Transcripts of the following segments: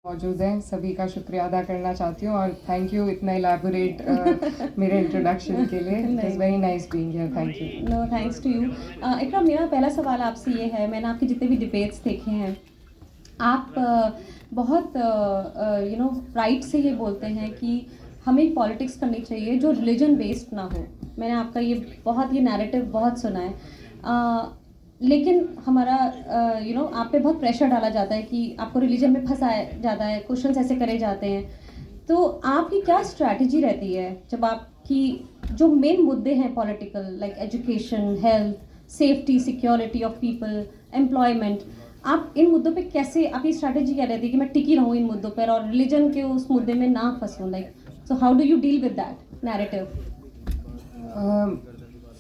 मौजूद हैं, सभी का शुक्रिया अदा करना चाहती हूँ और थैंक यू इतना इलैबोरेट मेरे इंट्रोडक्शन के लिए। It is very nice being here, thank you. No thanks to you. Iqra, मेरा पहला सवाल आपसे ये है, मैंने आपके जितने भी डिबेट्स देखे हैं, आप बहुत प्राइड से ये बोलते हैं कि हमें पॉलिटिक्स करनी चाहिए जो रिलीजन बेस्ड ना हो। मैंने आपका ये नैरेटिव बहुत सुना है। लेकिन हमारा आप पे बहुत प्रेशर डाला जाता है कि आपको रिलीजन में फंसाया जाता है, क्वेश्चंस ऐसे करे जाते हैं। तो आपकी क्या स्ट्रैटेजी रहती है जब आपकी जो मेन मुद्दे हैं political, like education, health, safety, security of people, employment, आप इन मुद्दों पे कैसे, आपकी स्ट्रैटेजी क्या रहती है कि मैं टिकी रहूँ इन मुद्दों पर और रिलीजन के उस मुद्दे में ना फंसूँ? Like so how do you deal with that narrative?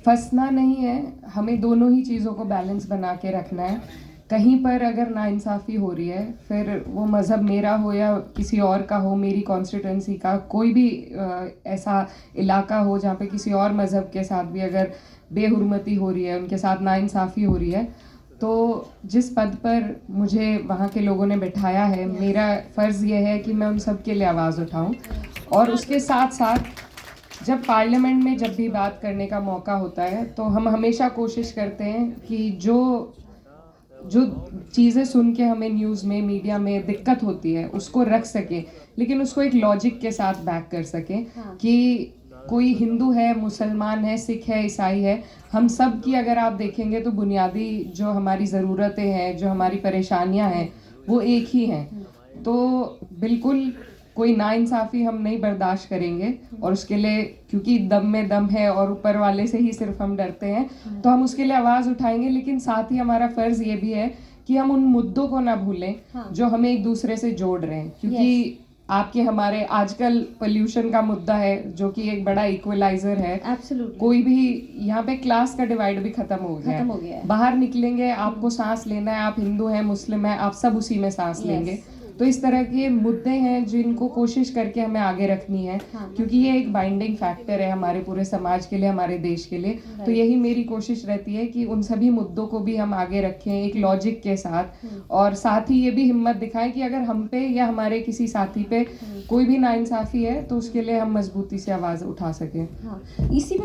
फंसना नहीं है, हमें दोनों ही चीज़ों को बैलेंस बना के रखना है। कहीं पर अगर नाइंसाफ़ी हो रही है, फिर वो मज़हब मेरा हो या किसी और का हो, मेरी कॉन्स्टिट्यूंसी का कोई भी ऐसा इलाका हो जहाँ पे किसी और मज़हब के साथ भी अगर बेहुरमती हो रही है, उनके साथ नाइंसाफ़ी हो रही है, तो जिस पद पर मुझे वहाँ के लोगों ने बिठाया है, मेरा फ़र्ज़ ये है कि मैं उन सब के लिए आवाज़ उठाऊँ। और उसके साथ साथ जब पार्लियामेंट में जब भी बात करने का मौका होता है, तो हम हमेशा कोशिश करते हैं कि जो जो चीज़ें सुन के हमें न्यूज़ में, मीडिया में दिक्कत होती है, उसको रख सकें, लेकिन उसको एक लॉजिक के साथ बैक कर सकें। हाँ। कि कोई हिंदू है, मुसलमान है, सिख है, ईसाई है, हम सब की अगर आप देखेंगे तो बुनियादी जो हमारी ज़रूरतें हैं, जो हमारी परेशानियां हैं, वो एक ही हैं। तो बिल्कुल कोई नाइंसाफ़ी हम नहीं बर्दाश्त करेंगे और उसके लिए, क्योंकि दम में दम है और ऊपर वाले से ही सिर्फ हम डरते हैं, तो हम उसके लिए आवाज़ उठाएंगे। लेकिन साथ ही हमारा फ़र्ज़ ये भी है कि हम उन मुद्दों को ना भूलें जो हमें एक दूसरे से जोड़ रहे हैं। क्योंकि आपके हमारे आजकल पोल्यूशन का मुद्दा है, जो कि एक बड़ा इक्वलाइजर है। एब्सोल्युटली। कोई भी यहाँ पे क्लास का डिवाइड भी खत्म हो गया है। बाहर निकलेंगे, आपको सांस लेना है, आप हिंदू हैं, मुस्लिम हैं, आप सब उसी में सांस लेंगे। तो इस तरह के मुद्दे हैं जिनको कोशिश करके हमें आगे रखनी है। क्योंकि ये एक बाइंडिंग फैक्टर है हमारे पूरे समाज के लिए, हमारे देश के लिए। तो यही मेरी कोशिश रहती है कि उन सभी मुद्दों को भी हम आगे रखें एक लॉजिक के साथ, और साथ ही ये भी हिम्मत दिखाएं कि अगर हम पे या हमारे किसी साथी पे कोई भी नाइंसाफ़ी है, तो उसके लिए हम मजबूती से आवाज़ उठा सकें। इसी में